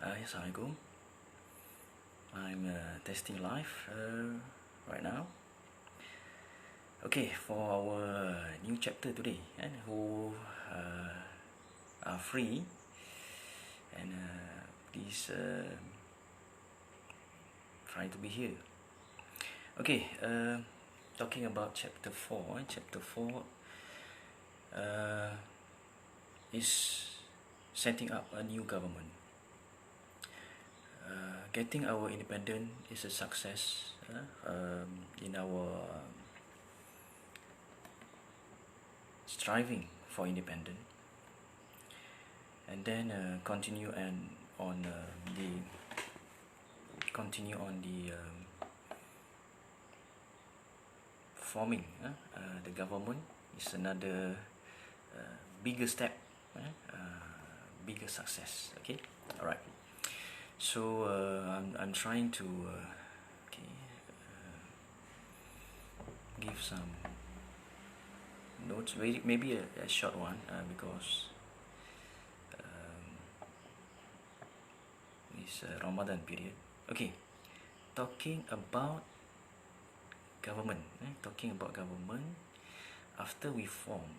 Assalamualaikum. I'm testing live right now. Okay, for our new chapter today, and who are free, and please try to be here. Okay, talking about chapter 4. Chapter 4 is setting up a new government. Getting our independence is a success in our striving for independence, and then continue on the forming the government is another bigger step, bigger success. Okay, all right. So I'm trying to give some notes, maybe a short one, because it's Ramadan period. Okay, talking about government. After we form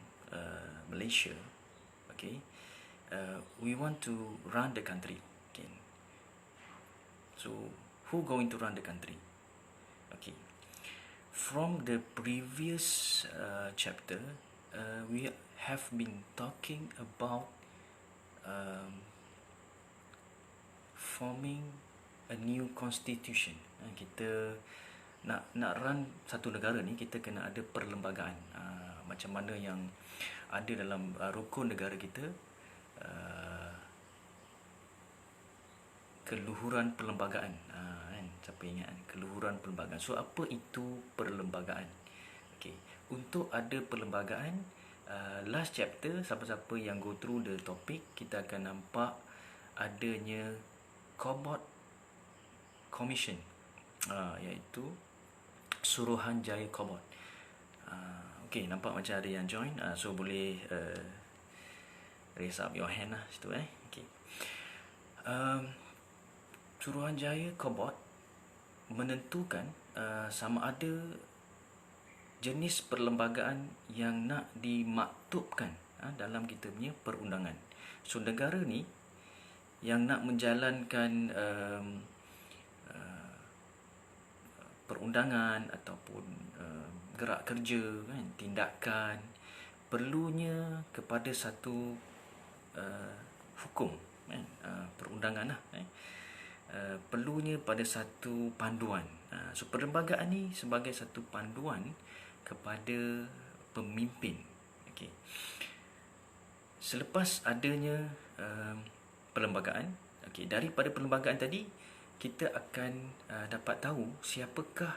Malaysia, okay, we want to run the country. Okay, so who going to run the country? Okay, from the previous chapter, we have been talking about forming a new constitution. Kita nak run satu negara ni, kita kena ada perlembagaan. Macam mana yang ada dalam rukun negara kita, keluhuran perlembagaan. Siapa ingat keluhuran perlembagaan? So apa itu perlembagaan? Okay, untuk ada perlembagaan, last chapter, siapa-siapa yang go through the topic, kita akan nampak adanya Cobot Commission, iaitu Suruhanjaya Cobot. Okay, nampak macam ada yang join, so boleh raise up your hand lah situ. Okay. Suruhanjaya Cobot menentukan sama ada jenis perlembagaan yang nak dimaktubkan dalam kita punya perundangan. So negara ni yang nak menjalankan perundangan ataupun gerak kerja, tindakan, perlunya kepada satu hukum, perundangan lah, perlunya pada satu panduan. So perlembagaan ni sebagai satu panduan kepada pemimpin. Okay. Selepas adanya perlembagaan, okay, daripada perlembagaan tadi kita akan dapat tahu siapakah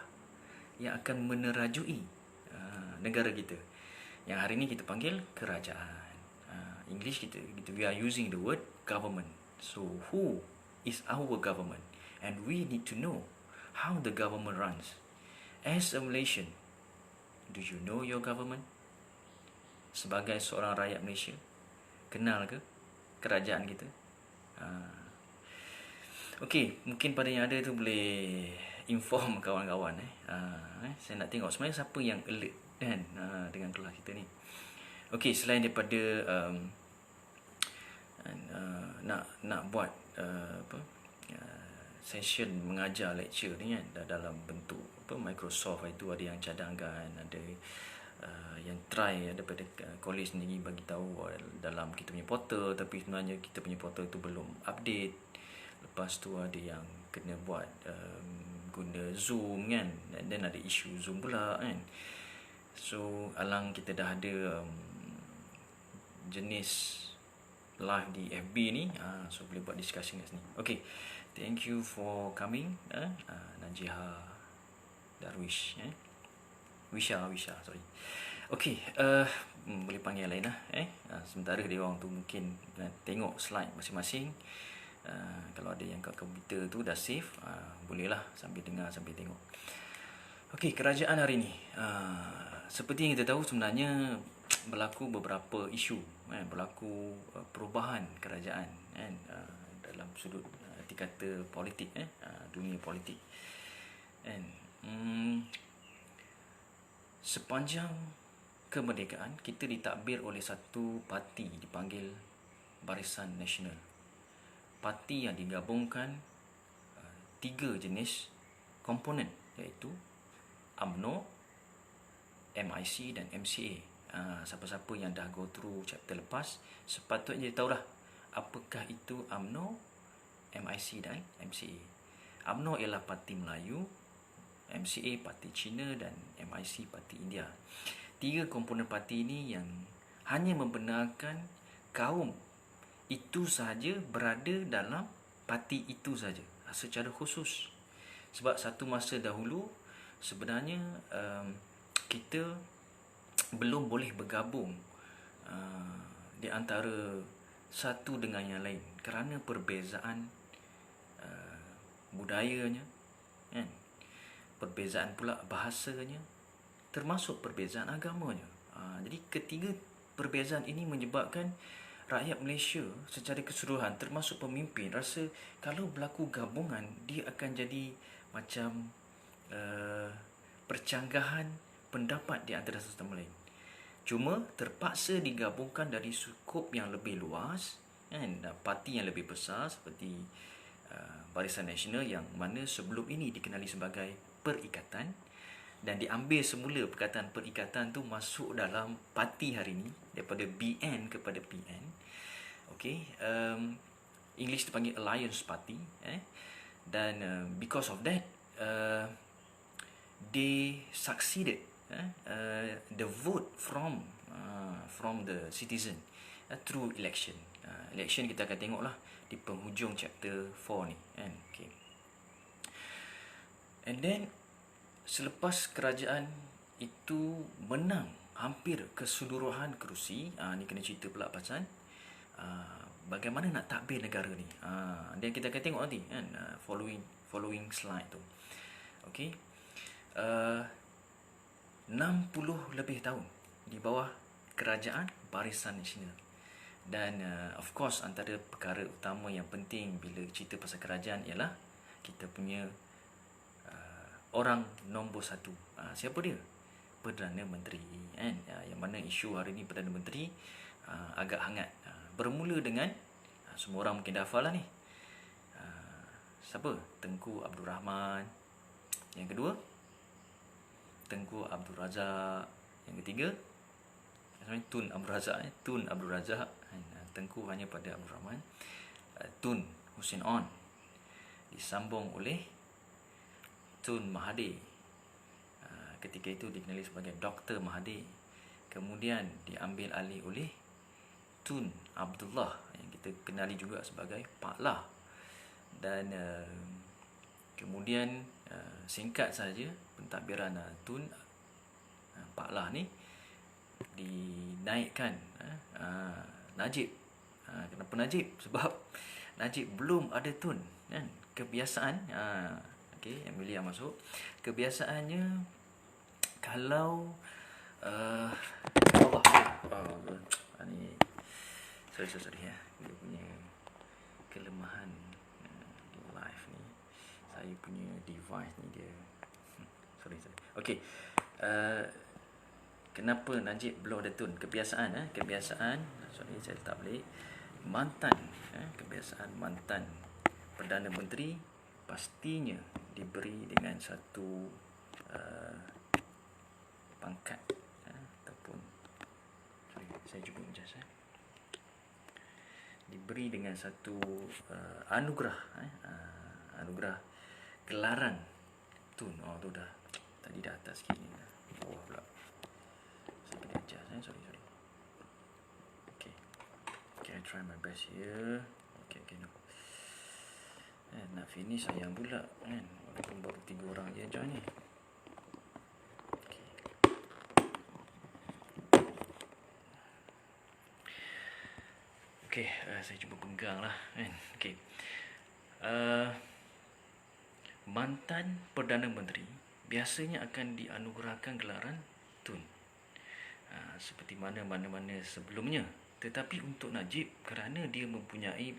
yang akan menerajui negara kita, yang hari ni kita panggil kerajaan. English kita we are using the word government. So who is our government, and we need to know how the government runs. As a Malaysian, do you know your government? Sebagai seorang rakyat Malaysia, kenal ke kerajaan kita? Okey, mungkin pada yang ada tu boleh inform kawan-kawan. Saya nak tengok sebenarnya siapa yang alert kan dengan kelas kita ni. Okey, selain daripada nak buat session mengajar lecture ni kan dalam bentuk Microsoft, itu ada yang cadangkan, ada yang try daripada college sendiri bagi tahu dalam kita punya portal, tapi sebenarnya kita punya portal tu belum update. Lepas tu ada yang kena buat guna Zoom kan, dan ada isu Zoom pula kan. So alang kita dah ada jenis live di FB ni, so boleh buat discussion kat sini. Okay, thank you for coming, Najiha Darwish, Wisha, sorry. Okay, boleh panggil lain lah. Sementara dia orang tu mungkin tengok slide masing-masing. Kalau ada yang kat komputer tu dah save, bolehlah sambil dengar sambil tengok. Okey, kerajaan hari ni, seperti yang kita tahu sebenarnya berlaku beberapa isu, berlaku perubahan kerajaan dalam sudut erti kata politik, dunia politik. And sepanjang kemerdekaan kita ditadbir oleh satu parti dipanggil Barisan Nasional. Parti yang digabungkan tiga jenis komponen, iaitu UMNO, MIC dan MCA. Siapa-siapa yang dah go through chapter lepas sepatutnya dia tahulah apakah itu UMNO, MIC dan MCA. UMNO ialah Parti Melayu, MCA Parti Cina dan MIC Parti India. Tiga komponen parti ini yang hanya membenarkan kaum itu sahaja berada dalam parti itu sahaja secara khusus. Sebab satu masa dahulu sebenarnya kita belum boleh bergabung di antara satu dengan yang lain kerana perbezaan budayanya, kan? Perbezaan pula bahasanya, termasuk perbezaan agamanya. Jadi ketiga perbezaan ini menyebabkan rakyat Malaysia secara keseluruhan termasuk pemimpin rasa kalau berlaku gabungan dia akan jadi macam percanggahan pendapat di antara satu sama lain. Cuma terpaksa digabungkan dari skop yang lebih luas, kan? Parti yang lebih besar seperti Barisan Nasional yang mana sebelum ini dikenali sebagai perikatan, dan diambil semula perkataan perikatan tu masuk dalam parti hari ini daripada BN kepada PN. Okey, English dipanggil Alliance Party, dan because of that they succeeded the vote from the citizen through election. Election kita akan tengoklah di penghujung chapter 4 ni, kan? Okay. And then selepas kerajaan itu menang hampir keseluruhan kerusi, ni kena cerita pula pasal bagaimana nak takbir negara ni. Dan kita akan tengok nanti, kan, following slide tu. Okey. 60 lebih tahun di bawah kerajaan Barisan Nasional. Dan of course antara perkara utama yang penting bila cerita pasal kerajaan ialah kita punya orang nombor satu. Siapa dia? Perdana Menteri, kan? Yang mana isu hari ini Perdana Menteri agak hangat. Bermula dengan semua orang mungkin dah hafal lah ni. Siapa? Tengku Abdul Rahman. Yang kedua, Tengku Abdul Razak. Yang ketiga, Tun Abdul Razak. Tun Abdul Razak. Tengku hanya pada Abdul Rahman. Tun Hussein On disambung oleh Tun Mahathir. Ketika itu dikenali sebagai Dr. Mahathir. Kemudian diambil alih oleh Tun Abdullah yang kita kenali juga sebagai Pak Lah. Dan kemudian singkat saja pentadbiran Tun Pak Lah ni dinaikkan Najib. Kenapa Najib? Sebab Najib belum ada Tun, kan? Kebiasaan okey, Amelia masuk. Kebiasaannya kalau ni sorry ya. Dia punya kelemahan live ni. Saya punya device ni dia sorry. Okey. Kenapa Najib belum ada Tun? Kebiasaan sorry saya tak boleh. Mantan kebiasaan mantan Perdana Menteri pastinya diberi dengan satu pangkat ataupun sorry, saya cuba menjelaskan. Diberi dengan satu anugerah anugerah gelaran Tun. Tu dah tadi dah atas sikit ni. Bawah pula. Saya kena adjust sorry. Okay, I try my best here. Okay, no. Nak finish sayang pula, kan? Walaupun baru 3 orang je join ni. Okay, saya cuba pegang lah, kan? Okay. Mantan Perdana Menteri biasanya akan dianugerahkan gelaran Tun, seperti mana-mana sebelumnya. Tetapi untuk Najib, kerana dia mempunyai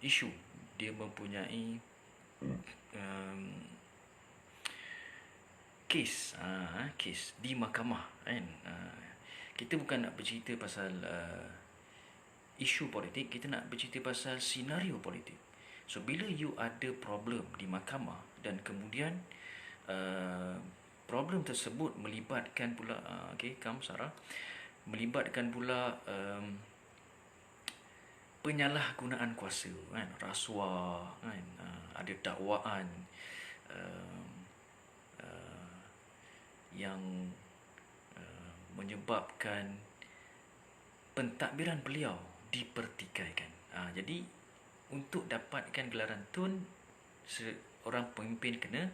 isu, dia mempunyai kes di mahkamah kan. Kita bukan nak bercerita pasal isu politik, kita nak bercerita pasal senario politik. So bila you ada problem di mahkamah dan kemudian problem tersebut melibatkan pula kamu Sarah, melibatkan pula penyalahgunaan kuasa kan, rasuah kan, ada dakwaan yang menyebabkan pentadbiran beliau dipertikaikan. Jadi untuk dapatkan gelaran tun, seorang pemimpin kena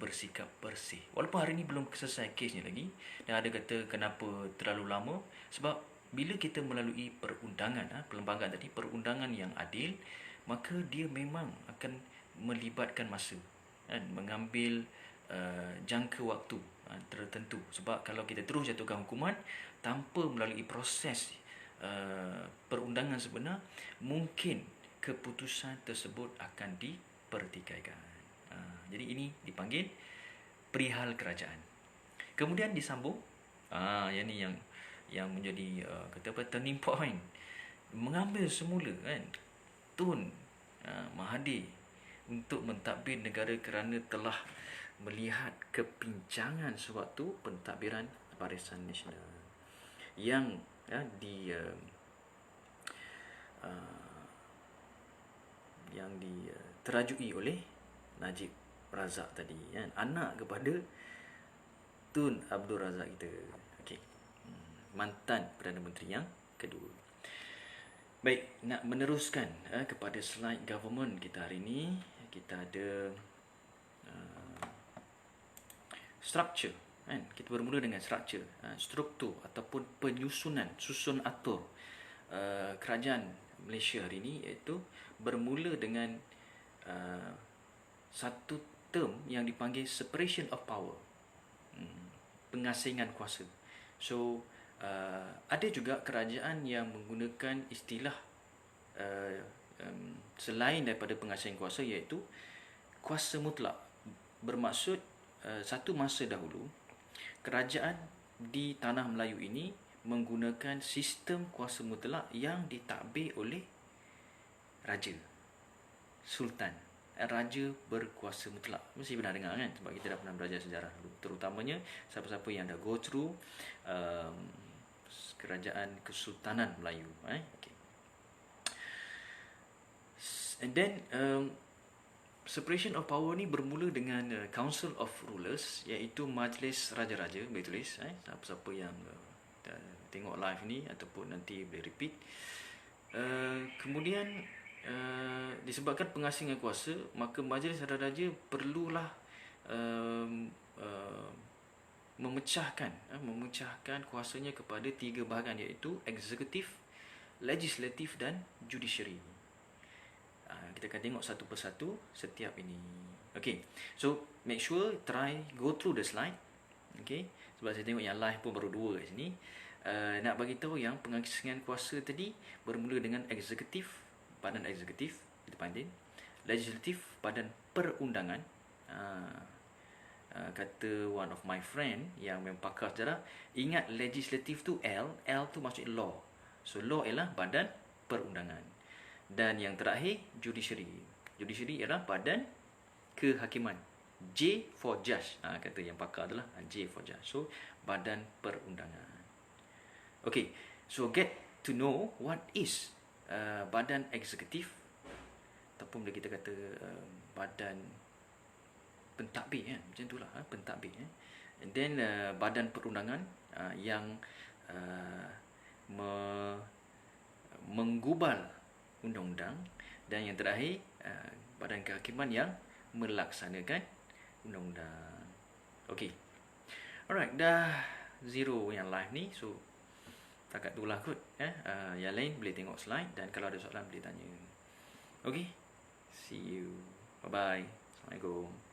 bersikap bersih. Walaupun hari ni belum selesai kesnya lagi, dan ada kata kenapa terlalu lama, sebab bila kita melalui perundangan, perlembagaan tadi, perundangan yang adil, maka dia memang akan melibatkan masa kan, mengambil jangka waktu tertentu. Sebab kalau kita terus jatuhkan hukuman tanpa melalui proses perundangan sebenar, mungkin keputusan tersebut akan dipertikaikan. Jadi ini dipanggil perihal kerajaan. Kemudian disambung, yang ni yang menjadi kata apa, turning point, mengambil semula kan Tun Mahathir untuk mentadbir negara kerana telah melihat kepincangan sewaktu pentadbiran Barisan Nasional yang terajui oleh Najib Razak tadi kan, anak kepada Tun Abdul Razak kita. Okey. Mantan Perdana Menteri yang kedua. Baik, nak meneruskan kepada slide government kita hari ini. Kita ada structure kan. Kita bermula dengan structure, struktur ataupun penyusunan, susun atur kerajaan Malaysia hari ini, iaitu bermula dengan satu term yang dipanggil separation of power, pengasingan kuasa. So ada juga kerajaan yang menggunakan istilah selain daripada pengasingan kuasa, iaitu kuasa mutlak. Bermaksud satu masa dahulu kerajaan di tanah Melayu ini menggunakan sistem kuasa mutlak yang ditadbir oleh raja, sultan. Raja berkuasa mutlak. Mesti pernah dengar kan, sebab kita dah pernah belajar sejarah dulu. Terutamanya siapa-siapa yang dah go through kerajaan Kesultanan Melayu. Okay. And then separation of power ni bermula dengan Council of Rulers, iaitu Majlis Raja-Raja. Boleh tulis siapa-siapa yang tengok live ni ataupun nanti boleh repeat. Kemudian disebabkan pengasingan kuasa, maka Majlis Raja-Raja perlulah memecahkan kuasanya kepada 3 bahagian, iaitu eksekutif, legislatif dan judiciary. Kita akan tengok satu persatu setiap ini. Okay, so make sure try go through the slide. Okay, sebab saya tengok yang live pun baru 2 kat sini. Nak bagi tahu yang pengasingan kuasa tadi bermula dengan eksekutif, badan eksekutif kita panggil, legislatif, badan perundangan. Kata one of my friend yang memang pakar sejarah, ingat legislatif tu L tu maksud law. So law ialah badan perundangan. Dan yang terakhir judiciary. Judiciary ialah badan kehakiman. J for judge. Kata yang pakar adalah J for judge. So badan perundangan. Okay, so get to know what is badan eksekutif, ataupun bila kita kata badan pentadbir kan, macam itulah, pentadbir. And then badan perundangan yang menggubal undang-undang, dan yang terakhir badan kehakiman yang melaksanakan undang-undang. Okey. Alright, dah zero yang live ni. So takat tu lah kot. Yang lain boleh tengok slide, dan kalau ada soalan boleh tanya. Okey. See you. Bye bye. Assalamualaikum.